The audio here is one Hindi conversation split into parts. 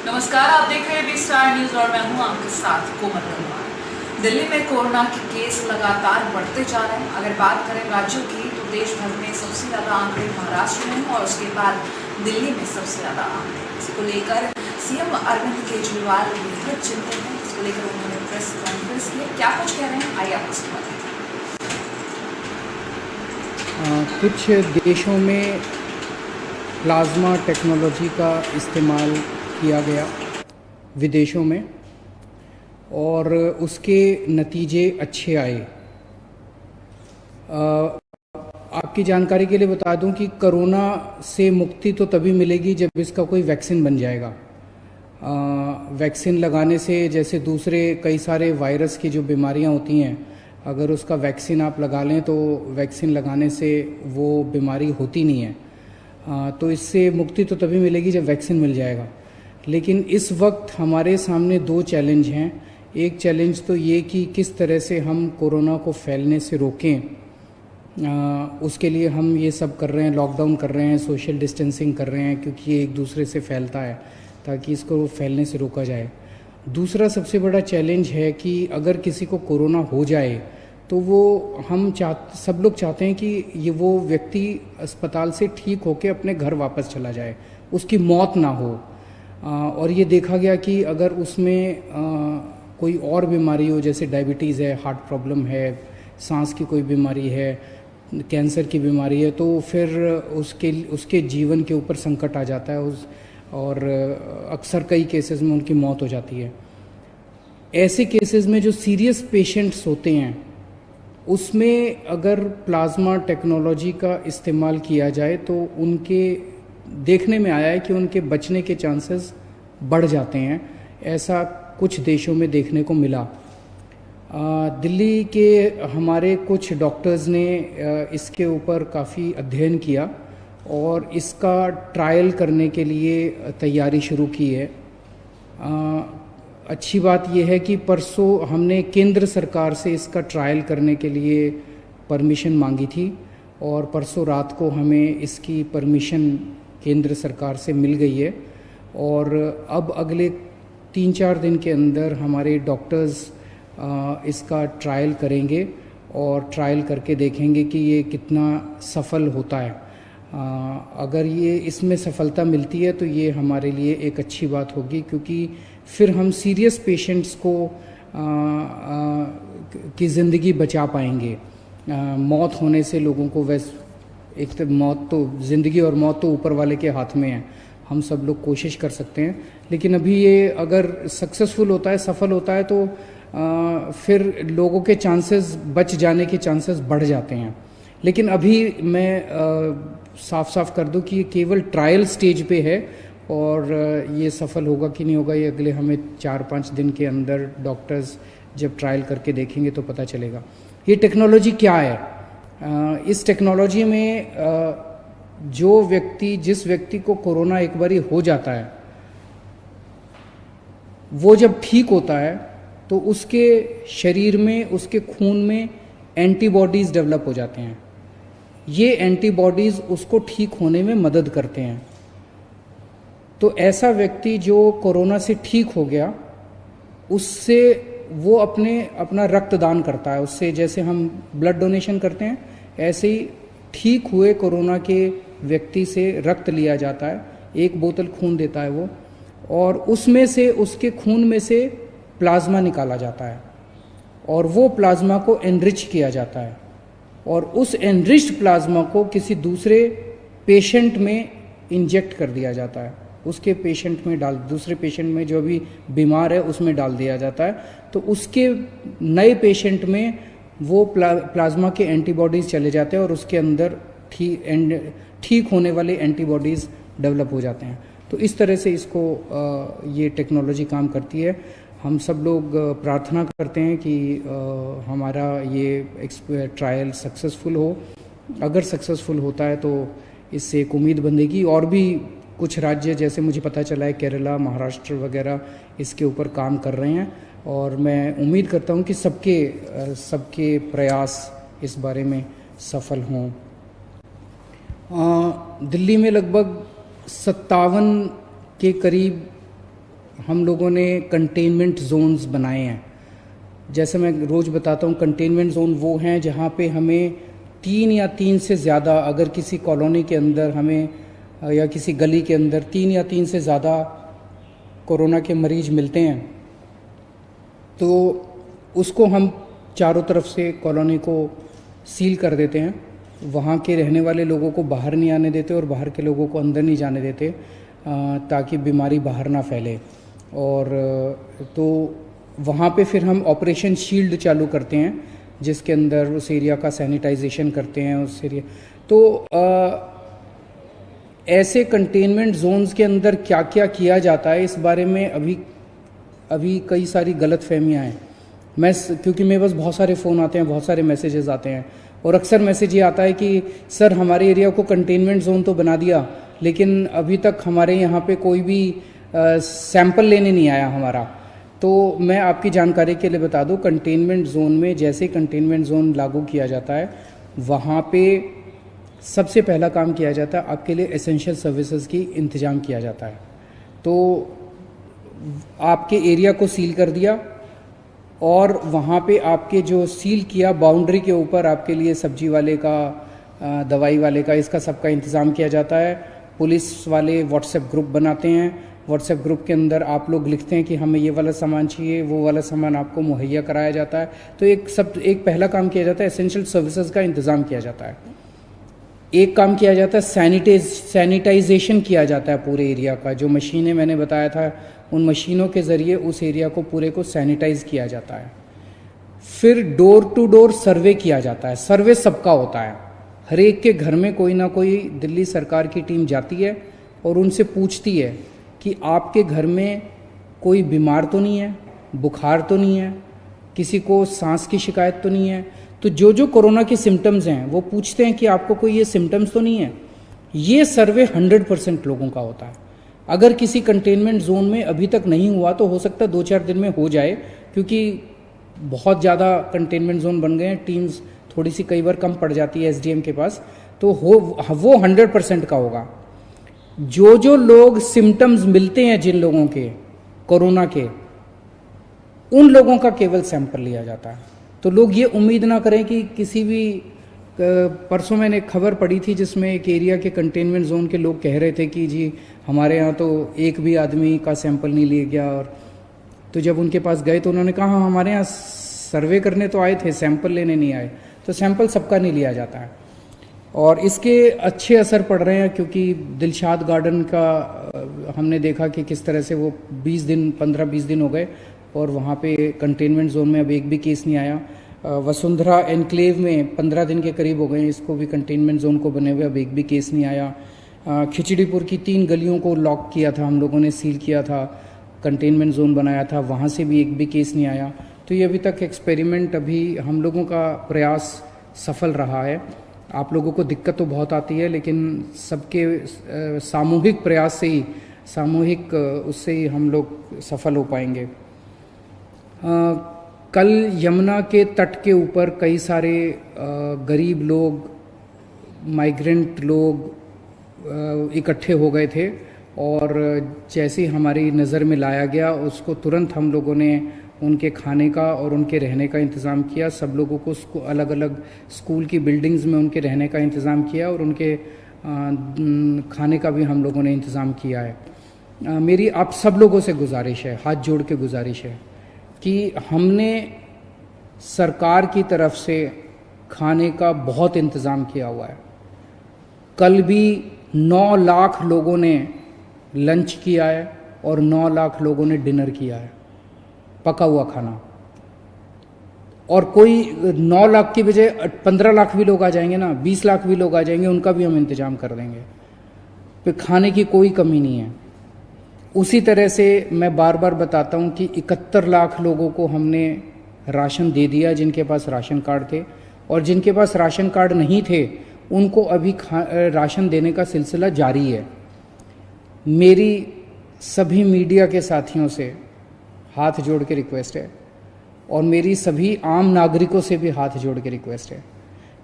नमस्कार, आप देख रहे हैं बी स्टार न्यूज और मैं हूं आपके साथ कोमल गंगवार। दिल्ली में कोरोना के केस लगातार बढ़ते जा रहे हैं। अगर बात करें राज्यों की तो देश भर में सबसे ज़्यादा आंकड़े महाराष्ट्र में हैं और उसके बाद दिल्ली में सबसे ज़्यादा आंकड़े। इसको लेकर सीएम अरविंद केजरीवाल बेहद चिंतित हैं। इसको लेकर उन्होंने प्रेस कॉन्फ्रेंस की। क्या कुछ कह रहे हैं, आइए आपको सुनाते हैं। कुछ देशों में प्लाज्मा टेक्नोलॉजी का इस्तेमाल किया गया विदेशों में और उसके नतीजे अच्छे आए। आपकी जानकारी के लिए बता दूं कि कोरोना से मुक्ति तो तभी मिलेगी जब इसका कोई वैक्सीन बन जाएगा। वैक्सीन लगाने से, जैसे दूसरे कई सारे वायरस की जो बीमारियां होती हैं, अगर उसका वैक्सीन आप लगा लें तो वैक्सीन लगाने से वो बीमारी होती नहीं है। तो इससे मुक्ति तो तभी मिलेगी जब वैक्सीन मिल जाएगा। लेकिन इस वक्त हमारे सामने दो चैलेंज हैं। एक चैलेंज तो ये कि किस तरह से हम कोरोना को फैलने से रोकें। उसके लिए हम ये सब कर रहे हैं, लॉकडाउन कर रहे हैं, सोशल डिस्टेंसिंग कर रहे हैं, क्योंकि ये एक दूसरे से फैलता है, ताकि इसको फैलने से रोका जाए। दूसरा सबसे बड़ा चैलेंज है कि अगर किसी को कोरोना हो जाए तो वो सब लोग चाहते हैं कि वो व्यक्ति अस्पताल से ठीक होकर अपने घर वापस चला जाए, उसकी मौत ना हो। और ये देखा गया कि अगर उसमें कोई और बीमारी हो, जैसे डायबिटीज़ है, हार्ट प्रॉब्लम है, सांस की कोई बीमारी है, कैंसर की बीमारी है, तो फिर उसके जीवन के ऊपर संकट आ जाता है और अक्सर कई केसेस में उनकी मौत हो जाती है। ऐसे केसेस में जो सीरियस पेशेंट्स होते हैं, उसमें अगर प्लाज्मा टेक्नोलॉजी का इस्तेमाल किया जाए तो उनके देखने में आया है कि उनके बचने के चांसेस बढ़ जाते हैं। ऐसा कुछ देशों में देखने को मिला। दिल्ली के हमारे कुछ डॉक्टर्स ने इसके ऊपर काफ़ी अध्ययन किया और इसका ट्रायल करने के लिए तैयारी शुरू की है। अच्छी बात यह है कि परसों हमने केंद्र सरकार से इसका ट्रायल करने के लिए परमिशन मांगी थी और परसों रात को हमें इसकी परमिशन केंद्र सरकार से मिल गई है। और अब अगले 3-4 दिन के अंदर हमारे डॉक्टर्स इसका ट्रायल करेंगे और ट्रायल करके देखेंगे कि ये कितना सफल होता है। अगर ये इसमें सफलता मिलती है तो ये हमारे लिए एक अच्छी बात होगी, क्योंकि फिर हम सीरियस पेशेंट्स को की ज़िंदगी बचा पाएंगे। मौत होने से लोगों को एक तो मौत तो, ज़िंदगी और मौत तो ऊपर वाले के हाथ में है। हम सब लोग कोशिश कर सकते हैं, लेकिन अभी ये अगर सक्सेसफुल होता है, सफल होता है, तो फिर लोगों के चांसेस, बच जाने के चांसेस बढ़ जाते हैं। लेकिन अभी मैं साफ साफ कर दूं कि ये केवल ट्रायल स्टेज पे है और ये सफल होगा कि नहीं होगा, ये अगले हमें 4-5 दिन के अंदर डॉक्टर्स जब ट्रायल करके देखेंगे तो पता चलेगा। ये टेक्नोलॉजी क्या है? इस टेक्नोलॉजी में जिस व्यक्ति को कोरोना एक बारी हो जाता है, वो जब ठीक होता है तो उसके शरीर में, उसके खून में एंटीबॉडीज़ डेवलप हो जाते हैं। ये एंटीबॉडीज़ उसको ठीक होने में मदद करते हैं। तो ऐसा व्यक्ति जो कोरोना से ठीक हो गया, उससे वो अपना रक्तदान करता है। उससे, जैसे हम ब्लड डोनेशन करते हैं, ऐसे ही ठीक हुए कोरोना के व्यक्ति से रक्त लिया जाता है। 1 बोतल खून देता है वो, और उसमें से, उसके खून में से प्लाज्मा निकाला जाता है और वो प्लाज्मा को एनरिच किया जाता है और उस एनरिच्ड प्लाज्मा को किसी दूसरे पेशेंट में इंजेक्ट कर दिया जाता है। उसके पेशेंट में दूसरे पेशेंट में, जो भी बीमार है, उसमें डाल दिया जाता है। तो उसके नए पेशेंट में वो प्लाज्मा के एंटीबॉडीज़ चले जाते हैं और उसके अंदर ठीक होने वाले एंटीबॉडीज़ डेवलप हो जाते हैं। तो इस तरह से ये टेक्नोलॉजी काम करती है। हम सब लोग प्रार्थना करते हैं कि हमारा ये ट्रायल सक्सेसफुल हो। अगर सक्सेसफुल होता है तो इससे एक उम्मीद बंधेगी। और भी कुछ राज्य, जैसे मुझे पता चला है केरला, महाराष्ट्र वगैरह इसके ऊपर काम कर रहे हैं और मैं उम्मीद करता हूं कि सबके प्रयास इस बारे में सफल हों। दिल्ली में लगभग 57 के करीब हम लोगों ने कंटेनमेंट जोन्स बनाए हैं। जैसे मैं रोज़ बताता हूँ, कंटेनमेंट जोन वो हैं जहाँ पे हमें 3 या 3 से ज़्यादा, अगर किसी कॉलोनी के अंदर हमें या किसी गली के अंदर 3 या 3 से ज़्यादा कोरोना के मरीज मिलते हैं तो उसको हम चारों तरफ से कॉलोनी को सील कर देते हैं। वहाँ के रहने वाले लोगों को बाहर नहीं आने देते और बाहर के लोगों को अंदर नहीं जाने देते ताकि बीमारी बाहर ना फैले। और तो वहाँ पे फिर हम ऑपरेशन शील्ड चालू करते हैं जिसके अंदर उस एरिया का सैनिटाइजेशन करते हैं उस एरिया। तो ऐसे कंटेनमेंट जोन्स के अंदर क्या क्या किया जाता है इस बारे में अभी कई सारी गलतफहमियां हैं। क्योंकि मेरे पास बहुत सारे फ़ोन आते हैं, बहुत सारे मैसेजेस आते हैं और अक्सर मैसेज ये आता है कि सर हमारे एरिया को कंटेनमेंट जोन तो बना दिया लेकिन अभी तक हमारे यहाँ पे कोई भी सैंपल लेने नहीं आया हमारा। तो मैं आपकी जानकारी के लिए बता दूं, कंटेनमेंट जोन में जैसे कंटेनमेंट जोन लागू किया जाता है वहाँ पे सबसे पहला काम किया जाता है, आपके लिए एसेंशियल सर्विसेज की इंतज़ाम किया जाता है। तो आपके एरिया को सील कर दिया और वहाँ पे आपके जो सील किया बाउंड्री के ऊपर आपके लिए सब्जी वाले का, दवाई वाले का, इसका सबका इंतज़ाम किया जाता है। पुलिस वाले व्हाट्सएप ग्रुप बनाते हैं, व्हाट्सएप ग्रुप के अंदर आप लोग लिखते हैं कि हमें ये वाला सामान चाहिए, वो वाला सामान आपको मुहैया कराया जाता है। तो एक पहला काम किया जाता है, एसेंशियल सर्विसेज का इंतज़ाम किया जाता है। एक काम किया जाता है, सैनिटाइजेशन किया जाता है पूरे एरिया का। जो मशीनें मैंने बताया था उन मशीनों के ज़रिए उस एरिया को पूरे को सैनिटाइज किया जाता है। फिर डोर टू डोर सर्वे किया जाता है। सर्वे सबका होता है, हर एक के घर में कोई ना कोई दिल्ली सरकार की टीम जाती है और उनसे पूछती है कि आपके घर में कोई बीमार तो नहीं है, बुखार तो नहीं है, किसी को सांस की शिकायत तो नहीं है। तो जो कोरोना के सिम्टम्स हैं वो पूछते हैं कि आपको कोई ये सिम्टम्स तो नहीं है। ये सर्वे 100% लोगों का होता है। अगर किसी कंटेनमेंट जोन में अभी तक नहीं हुआ तो हो सकता है 2-4 दिन में हो जाए, क्योंकि बहुत ज़्यादा कंटेनमेंट जोन बन गए हैं, टीम्स थोड़ी सी कई बार कम पड़ जाती है एसडीएम के पास, तो वो 100% का होगा। जो लोग सिम्टम्स मिलते हैं जिन लोगों के कोरोना के, उन लोगों का केवल सैंपल लिया जाता है। तो लोग ये उम्मीद ना करें कि किसी भी, परसों मैंने एक खबर पढ़ी थी जिसमें एक एरिया के कंटेनमेंट जोन के लोग कह रहे थे कि जी हमारे यहाँ तो एक भी आदमी का सैंपल नहीं लिया गया। और तो जब उनके पास गए तो उन्होंने कहा हमारे यहाँ सर्वे करने तो आए थे, सैंपल लेने नहीं आए। तो सैंपल सबका नहीं लिया जाता है और इसके अच्छे असर पड़ रहे हैं, क्योंकि दिलशाद गार्डन का हमने देखा कि किस तरह से वो 15-20 दिन हो गए और वहाँ पे कंटेनमेंट जोन में अब एक भी केस नहीं आया। वसुंधरा एनक्लेव में 15 दिन के करीब हो गए, इसको भी कंटेनमेंट जोन को बने हुए अब एक भी केस नहीं आया। खिचड़ीपुर की 3 गलियों को लॉक किया था हम लोगों ने, सील किया था, कंटेनमेंट जोन बनाया था, वहाँ से भी एक भी केस नहीं आया। तो ये अभी तक एक्सपेरिमेंट, अभी हम लोगों का प्रयास सफल रहा है। आप लोगों को दिक्कत तो बहुत आती है लेकिन सबके सामूहिक प्रयास से ही, सामूहिक उससे ही हम लोग सफल हो पाएंगे। कल यमुना के तट के ऊपर कई सारे गरीब लोग, माइग्रेंट लोग इकट्ठे हो गए थे और जैसे ही हमारी नज़र में लाया गया उसको तुरंत हम लोगों ने उनके खाने का और उनके रहने का इंतज़ाम किया। सब लोगों को अलग अलग स्कूल की बिल्डिंग्स में उनके रहने का इंतज़ाम किया और उनके खाने का भी हम लोगों ने इंतज़ाम किया है। मेरी आप सब लोगों से गुजारिश है, हाथ जोड़ के गुजारिश है कि हमने सरकार की तरफ से खाने का बहुत इंतज़ाम किया हुआ है। कल भी 9 लाख लोगों ने लंच किया है और 9 लाख लोगों ने डिनर किया है, पका हुआ खाना। और कोई 9 लाख की बजाय 15 लाख भी लोग आ जाएंगे ना, 20 लाख भी लोग आ जाएंगे, उनका भी हम इंतज़ाम कर देंगे। फिर खाने की कोई कमी नहीं है। उसी तरह से मैं बार बार बताता हूँ कि 71 लाख लोगों को हमने राशन दे दिया जिनके पास राशन कार्ड थे, और जिनके पास राशन कार्ड नहीं थे उनको अभी राशन देने का सिलसिला जारी है। मेरी सभी मीडिया के साथियों से हाथ जोड़ के रिक्वेस्ट है और मेरी सभी आम नागरिकों से भी हाथ जोड़ के रिक्वेस्ट है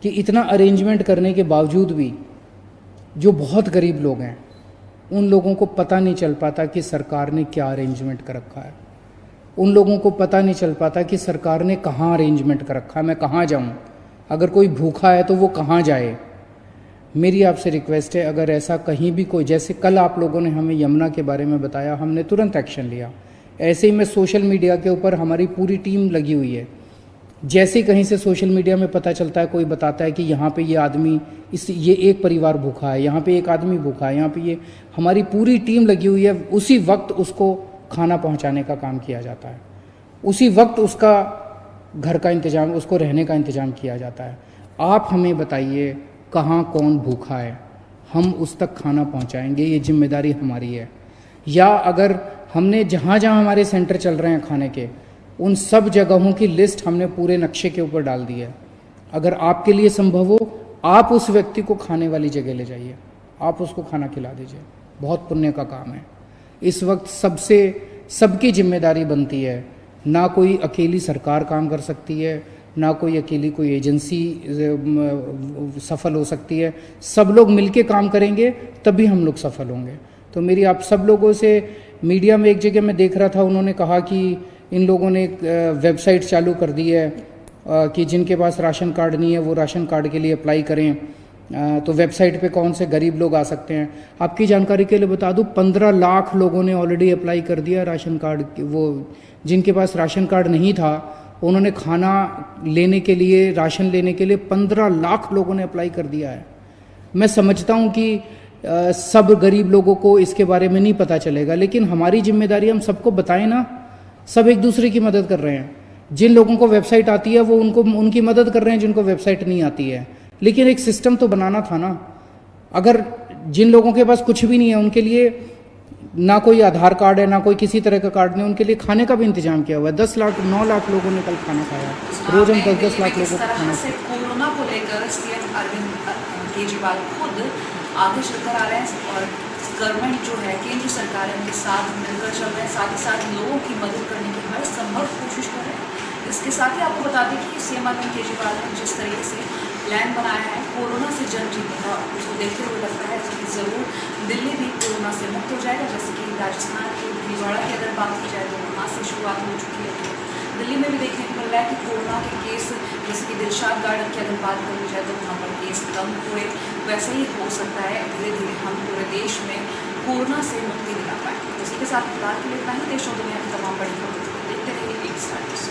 कि इतना अरेंजमेंट करने के बावजूद भी जो बहुत गरीब लोग हैं उन लोगों को पता नहीं चल पाता कि सरकार ने क्या अरेंजमेंट कर रखा है। उन लोगों को पता नहीं चल पाता कि सरकार ने कहाँ अरेंजमेंट कर रखा है, मैं कहाँ जाऊँ, अगर कोई भूखा है तो वो कहाँ जाए। मेरी आपसे रिक्वेस्ट है, अगर ऐसा कहीं भी कोई, जैसे कल आप लोगों ने हमें यमुना के बारे में बताया, हमने तुरंत एक्शन लिया। ऐसे ही मैं सोशल मीडिया के ऊपर हमारी पूरी टीम लगी हुई है। जैसे कहीं से सोशल मीडिया में पता चलता है, कोई बताता है कि यहाँ पे ये आदमी, ये एक परिवार भूखा है, यहाँ पे एक आदमी भूखा है, यहाँ पे ये, हमारी पूरी टीम लगी हुई है। उसी वक्त उसको खाना पहुँचाने का काम किया जाता है, उसी वक्त उसका घर का इंतज़ाम, उसको रहने का इंतज़ाम किया जाता है। आप हमें बताइए कहाँ कौन भूखा है, हम उस तक खाना पहुँचाएंगे, ये जिम्मेदारी हमारी है। या अगर हमने जहाँ जहाँ हमारे सेंटर चल रहे हैं खाने के, उन सब जगहों की लिस्ट हमने पूरे नक्शे के ऊपर डाल दी है। अगर आपके लिए संभव हो, आप उस व्यक्ति को खाने वाली जगह ले जाइए, आप उसको खाना खिला दीजिए, बहुत पुण्य का काम है। इस वक्त सबकी जिम्मेदारी बनती है, ना कोई अकेली सरकार काम कर सकती है, ना कोई अकेली कोई एजेंसी सफल हो सकती है। सब लोग मिलके काम करेंगे तभी हम लोग सफल होंगे। तो मेरी आप सब लोगों से, मीडिया में एक जगह मैं देख रहा था, उन्होंने कहा कि इन लोगों ने एक वेबसाइट चालू कर दी है कि जिनके पास राशन कार्ड नहीं है वो राशन कार्ड के लिए अप्लाई करें। तो वेबसाइट पे कौन से गरीब लोग आ सकते हैं। आपकी जानकारी के लिए बता दूं, 15 लाख लोगों ने ऑलरेडी अप्लाई कर दिया राशन कार्ड। वो जिनके पास राशन कार्ड नहीं था, उन्होंने खाना लेने के लिए, राशन लेने के लिए 15 लाख लोगों ने अप्लाई कर दिया है। मैं समझता हूँ कि सब गरीब लोगों को इसके बारे में नहीं पता चलेगा, लेकिन हमारी जिम्मेदारी, हम सबको बताएं ना। सब एक दूसरे की मदद कर रहे हैं। जिन लोगों को वेबसाइट आती है वो उनकी मदद कर रहे हैं जिनको वेबसाइट नहीं आती है। लेकिन एक सिस्टम तो बनाना था ना। अगर जिन लोगों के पास कुछ भी नहीं है, उनके लिए ना कोई आधार कार्ड है, ना कोई किसी तरह का कार्ड नहीं, उनके लिए खाने का भी इंतजाम किया हुआ है। 9 लाख लोगों ने कल खाना खाया। रोज हम 10 लाख लोगों को खाना से कोरोना को लेकर सीएम अरविंद केजरीवाल खुद आगे चलकर आ रहे हैं और गवर्नमेंट जो है, केंद्र सरकार है, उनके साथ मिलकर चल रहे हैं, साथ ही साथ लोगों की मदद करने की हर संभव कोशिश कर रहे हैं। इसके साथ ही आपको बता दें कि सीएम अरविंद केजरीवाल ने जिस तरीके से प्लान बनाया है कोरोना से जंग जीतने का, उसको देखते हुए लगता है कि ज़रूर दिल्ली भी कोरोना से मुक्त हो जाएगा। जैसे कि राजस्थान के भीलवाड़ा की अगर बात की जाए तो वहाँ से शुरुआत हो चुकी है, तो दिल्ली में भी देखने को मिल रहा है कि कोरोना के केस, जैसे कि दिलशाद गार्डन की अगर बात करी जाए तो वहाँ पर केस कम हुए। वैसे ही हो सकता है धीरे धीरे हम पूरे देश में कोरोना से मुक्ति दिला पाए। इसी के साथ फिलहाल के लिए इतना ही। देश और दुनिया की तमाम बड़ी खबरों को देखते रहिए एक स्टार न्यूज़।